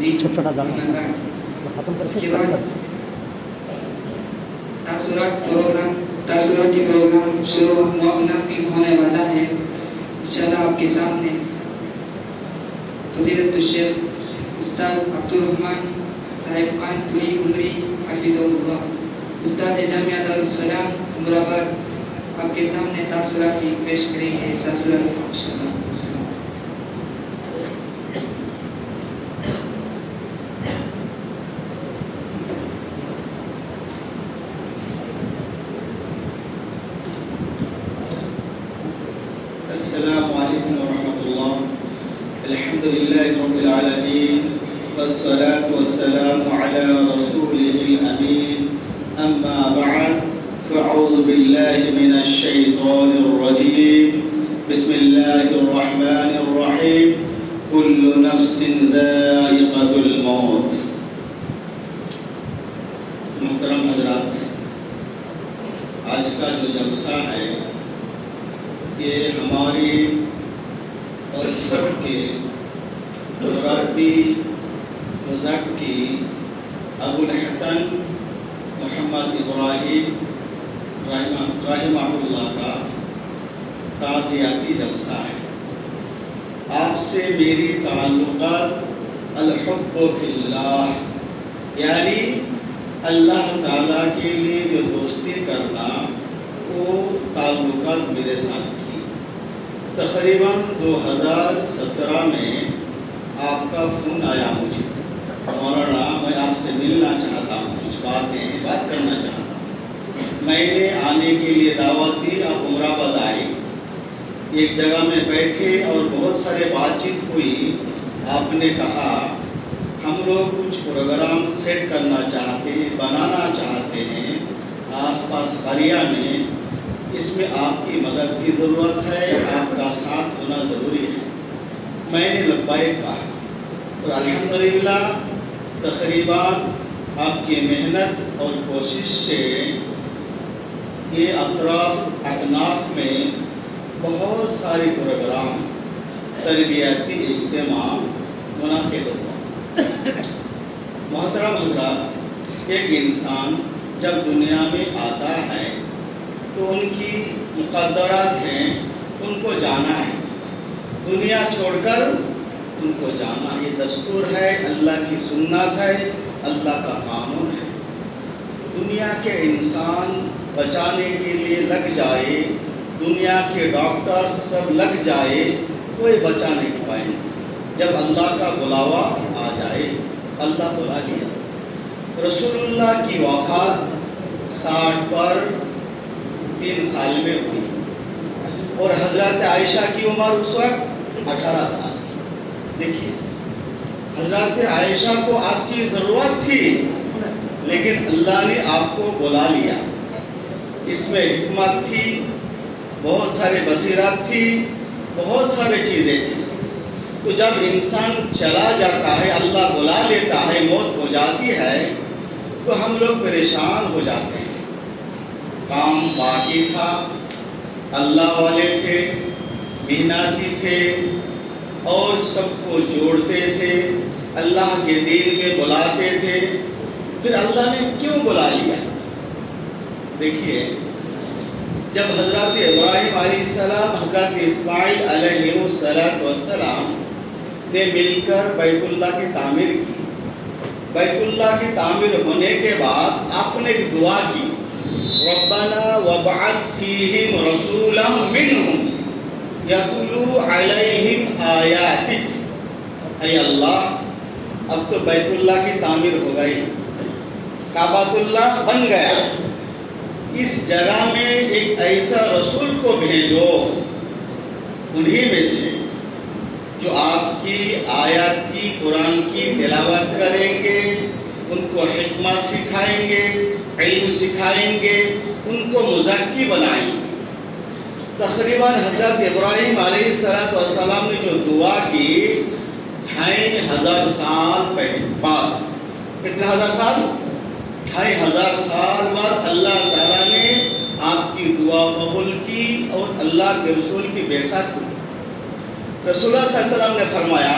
چھوٹا چھوٹا دال کے ساتھ ختم کر کے تاثراتی پروگرام شروع منعقد ہونے والا ہے. انشاءاللہ آپ کے سامنے فضیلت الشیخ استاد عبدالرحمن صاحب خان پوری عمری حفظہ اللہ استاد جامعہ دارالسلام عمر آباد آپ کے سامنے تاثرات پیش کریں گے. تاثرات انشاءاللہ. السلام علیکم ورحمۃ اللہ. الحمد للہ رب العالمین والصلاة والسلام علی رسولہ الامین. اما بعد فاعوذ باللہ من الشیطان الرجیم. بسم اللہ الرحمن الرحیم. کل نفس ذائقۃ الموت. محترم حضرات، آج کا جو جلسہ ہے یہ ہماری اور سب کے ربی مزکی ابو الحسن محمد ابراہیم رحمہ اللہ کا تعزیتی جلسہ ہے. آپ سے میری تعلقات الحب فی اللہ، یعنی اللہ تعالیٰ کے لیے جو دوستی کرنا، وہ تعلقات میرے ساتھ تھی. تقریباً 2017 میں آپ کا فون آیا مجھے، مولانا میں آپ سے ملنا چاہتا ہوں، کچھ بات کرنا چاہتا ہوں. میں نے آنے کے لیے دعوت دی. آپ عمر آباد آئے، ایک جگہ میں بیٹھے اور بہت سارے بات چیت ہوئی. آپ نے کہا ہم لوگ کچھ پروگرام سیٹ کرنا چاہتے ہیں، بنانا چاہتے ہیں آس پاس قریہ میں. اس میں آپ کی مدد کی ضرورت ہے، آپ کا ساتھ ہونا ضروری ہے. میں نے لبیک کہا اور الحمدللہ تقریباً آپ کی محنت اور کوشش سے یہ اطراف اکناف میں بہت سارے پروگرام تربیتی اجتماع منعقد ہوا. محترم حضرات، ایک انسان جب دنیا میں آتا ہے تو ان کی مقدرات ہیں، ان کو جانا ہے. دنیا چھوڑ کر ان کو جانا، یہ دستور ہے، اللہ کی سنت ہے، اللہ کا قانون ہے. دنیا کے انسان بچانے کے لیے لگ جائے، دنیا کے ڈاکٹر سب لگ جائے، کوئی بچا نہیں پائیں. جب اللہ کا بلاوا آ جائے، اللہ بلا لیا. رسول اللہ کی وفات 60 پر 3 سال میں ہوئی اور حضرت عائشہ کی عمر اس وقت 18 سال. دیکھیے، حضرت عائشہ کو آپ کی ضرورت تھی لیکن اللہ نے آپ کو بلا لیا. اس میں حکمت تھی، بہت سارے بصیرت تھی، بہت سارے چیزیں تھیں. تو جب انسان چلا جاتا ہے، اللہ بلا لیتا ہے، موت ہو جاتی ہے، تو ہم لوگ پریشان ہو جاتے ہیں. کام باقی تھا، اللہ والے تھے، محنتی تھے اور سب کو جوڑتے تھے، اللہ کے دین میں بلاتے تھے. پھر اللہ نے کیوں بلا لیا؟ دیکھیے، جب حضرت ابراہیم علیہ السلام، حضرت اسماعیل علیہ السلام نے مل کر بیت اللہ کی تعمیر کی. بیت اللہ کی تعمیر ہونے کے بعد آپ نے ایک دعا کی، ربنا وابعث فیہم رسولا منہم یتلو علیہم آیاتک. اے اللہ، اب تو بیت اللہ کی تعمیر ہو گئی، کعبۃ اللہ بن گیا، اس جگہ میں ایک ایسا رسول کو بھیجو انہی میں سے جو آپ کی آیات کی، قرآن کی تلاوت کریں گے، ان کو حکمت سکھائیں گے، علم سکھائیں گے، ان کو مزکی بنائیں گے. تقریباً حضرت ابراہیم علیہ السلام نے جو دعا کی 2500 سال بعد، کتنے ہزار سال؟ 2500 سال بعد اللہ تعالیٰ نے آپ کی دعا قبول کی اور اللہ کے رسول کی بعثت ہوئی. رسول اللہ صلی اللہ علیہ وسلم نے فرمایا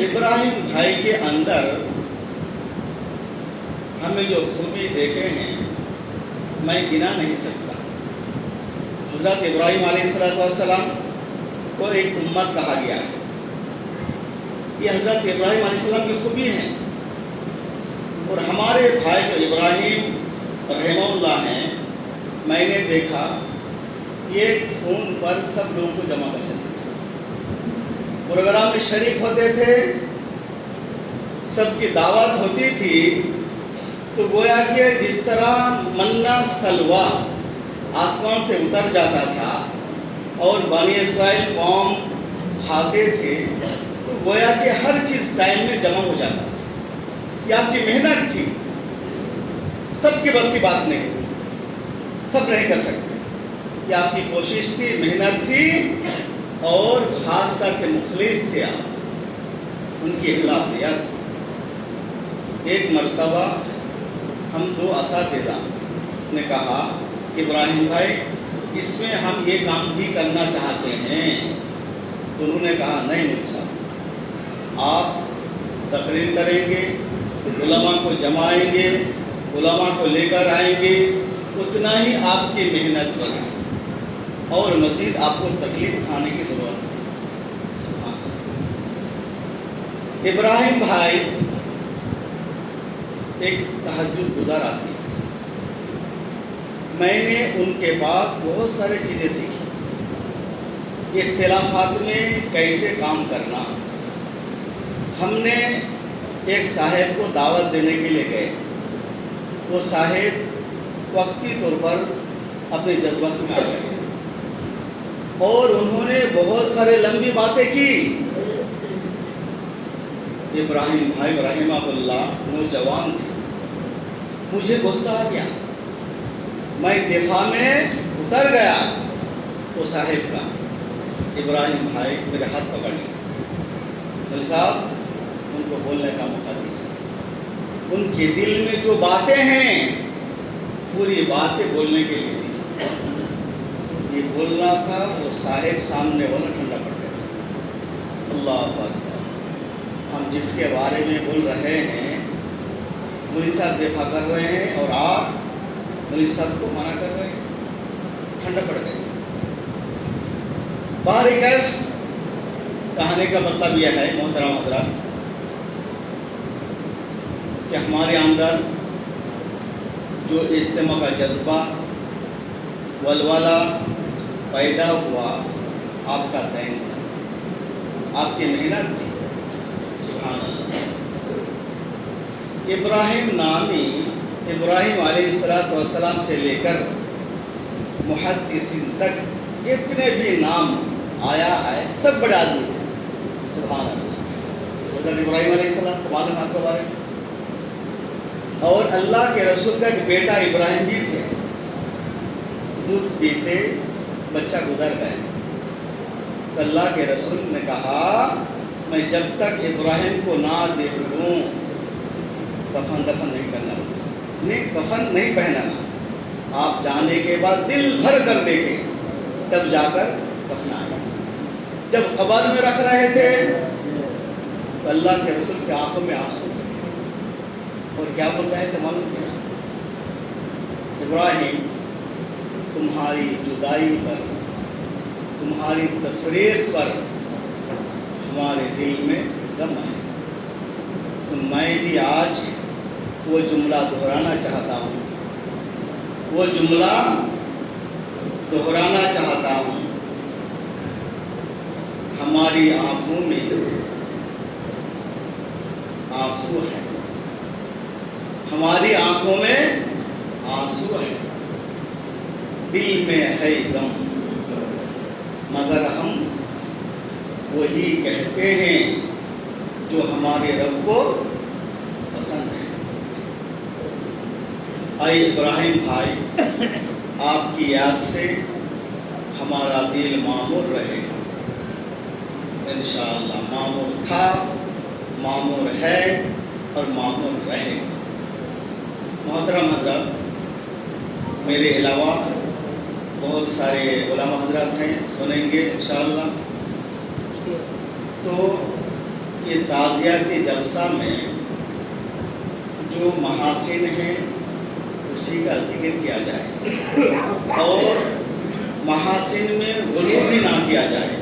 ابراہیم بھائی کے اندر ہمیں جو خوبی دیکھے ہیں میں گنا نہیں سکتا. حضرت ابراہیم علیہ السلام کو ایک امت کہا گیا ہے. یہ حضرت ابراہیم علیہ السلام کی خوبی ہیں. اور ہمارے بھائی جو ابراہیم رحمہ اللہ ہیں، میں نے دیکھا یہ فون پر سب لوگوں کو جمع کر لیتے تھے، پروگرام میں شریک ہوتے تھے، سب کی دعوت ہوتی تھی تو گویا کہ جس طرح منہ سلوا آسمان سے اتر جاتا تھا اور بنی اسرائیل قوم کھاتے تھے، تو گویا کہ ہر چیز ٹائم میں جمع ہو جاتا تھا. یہ آپ کی محنت تھی، سب کے بس کی بات نہیں، سب نہیں کر سکتے. یہ آپ کی کوشش تھی، محنت تھی، اور خاص کر کے مخلص تھے آپ، ان کی اخلاصیت. ایک مرتبہ ہم 2 اساتذہ نے کہا ابراہیم بھائی اس میں ہم یہ کام بھی کرنا چاہتے ہیں. تو انہوں نے کہا نہیں مجھ صاحب، آپ تقریر کریں گے، علماء کو جمائیں گے، علماء کو لے کر آئیں گے، اتنا ہی آپ کی محنت بس، اور مزید آپ کو تکلیف اٹھانے کی ضرورت ہے. ابراہیم بھائی ایک تہجد گزار آدمی، میں نے ان کے پاس بہت سارے چیزیں سیکھی. اختلافات میں کیسے کام کرنا. ہم نے ایک صاحب کو دعوت دینے کے لیے گئے، وہ صاحب وقتی طور پر اپنے جذبات میں آ گئے اور انہوں نے بہت سارے لمبی باتیں کی. ابراہیم بھائی رحمہ اللہ نوجوان تھے، مجھے غصہ آ گیا، میں دفاع میں اتر گیا. تو صاحب کا ابراہیم بھائی میرے ہاتھ پکڑ لیا، مول صاحب ان کو بولنے کا موقع دیجیے، ان کے دل میں جو باتیں ہیں پوری باتیں بولنے کے لیے دیجیے. یہ بولنا تھا، وہ صاحب سامنے ہونا ٹھنڈا پڑ گیا. اللہ اکبر. ہم جس کے بارے میں بول رہے ہیں مولوی صاحب دفاع کر رہے ہیں اور آپ مولوی صاحب کو منع کر رہے ہیں، ٹھنڈا پڑ گئے. کیف کہنے کا مطلب یہ ہے محترم حضرات کہ ہمارے اندر جو اجتماع کا جذبہ ولولہ پیدا ہوا آپ کا دین تھا، آپ کی محنت تھی. سبحان اللہ. ابراہیم نامی ابراہیم علیہ السلام سے لے کر محدثین تک جتنے بھی نام آیا ہے سب بڑے آدمی تھے. سبحان اللہ. حضرت ابراہیم علیہ السلام کو معلوم آپ کے بارے میں، اور اللہ کے رسول کا ایک بیٹا ابراہیم جی تھے، دودھ پیتے بچہ گزر گئے. تو اللہ کے رسول نے کہا میں جب تک ابراہیم کو نہ دیکھ لوں کفن دفن نہیں کرنا، نہیں کفن نہیں پہنانا. آپ جانے کے بعد دل بھر کر دیکھیں تب جا کر کفن آیا. جب قبر میں رکھ رہے تھے تو اللہ کے رسول کی آنکھوں میں آنسو تھے، اور کیا بول رہے تھے معلوم کیا؟ ابراہیم تمہاری جدائی پر، تمہاری تفریق پر ہمارے دل میں غم ہے. تو میں بھی آج وہ جملہ دہرانا چاہتا ہوں، وہ جملہ دہرانا چاہتا ہوں. ہماری آنکھوں میں آنسو ہے، ہماری آنکھوں میں آنسو ہے، دل میں ہے غم، مگر ہم وہی کہتے ہیں جو ہمارے رب کو پسند ہے. اے ابراہیم بھائی، آپ کی یاد سے ہمارا دل معمور رہے. انشاءاللہ معمور تھا، معمور ہے اور معمور رہے. محترم حضرات، میرے علاوہ بہت سارے علماء حضرات ہیں، سنیں گے انشاءاللہ. تو کہ تعزیتی جلسہ میں جو محاسن ہیں اسی کا ذکر کیا جائے اور محاسن میں غلو بھی نہ کیا جائے.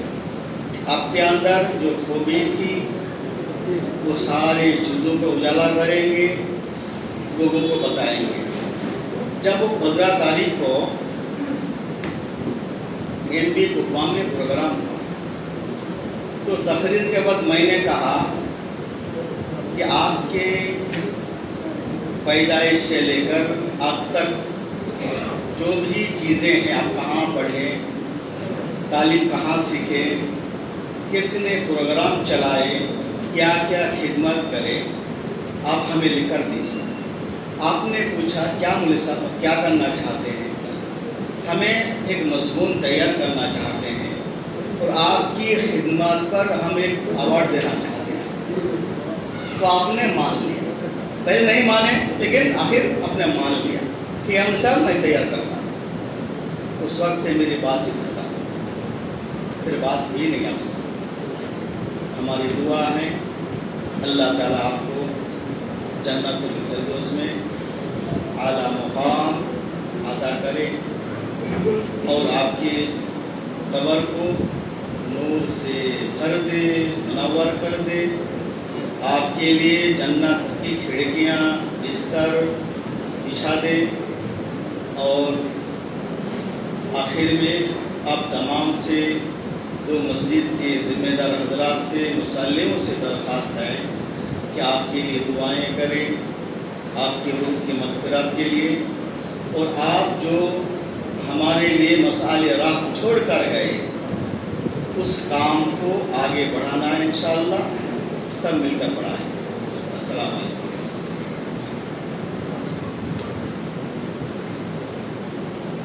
آپ کے اندر جو خوبی تھی وہ سارے چیزوں کو اجالا کریں گے، لوگوں کو بتائیں گے. جب وہ 15 تاریخ کو MP کپوان میں پروگرام ہوا تو تقریر کے بعد میں نے کہا کہ آپ کے پیدائش سے لے کر اب تک جو بھی چیزیں ہیں، آپ کہاں پڑھے، تعلیم کہاں سیکھے، کتنے پروگرام چلائے، کیا کیا خدمت کرے، آپ ہمیں لکھ کر دیجیے. آپ نے پوچھا کیا مولوی صاحب کیا کرنا چاہتے ہیں؟ ہمیں ایک مضمون تیار کرنا چاہتے ہیں اور آپ کی خدمات پر ہم ایک ایوارڈ دینا چاہتے ہیں. تو آپ نے مان لیا، پہلے نہیں مانے لیکن آخر آپ نے مان لیا کہ ہم سب میں تیار کرتا ہوں. اس وقت سے میری بات چیت ختم، پھر بات ہوئی نہیں آپ سے. ہماری دعا ہے اللہ تعالیٰ آپ کو جنت الفردوس میں اعلیٰ مقام عطا کرے اور آپ کے قبر کو نور سے بھر دے، منور کر دے. آپ کے لیے جنت کی کھڑکیاں بستر بچھا دے اور آخر میں آپ تمام سے دو مسجد کے ذمہ دار حضرات سے، مصلیوں سے درخواست ہے کہ آپ کے لیے دعائیں کریں، آپ کی روح کی مغفرت کے لیے. اور آپ جو ہمارے لیے مسائل راہ چھوڑ کر گئے اس کام کو آگے بڑھانا ہے، انشاءاللہ سب مل کر بڑھائیں. السلام علیکم.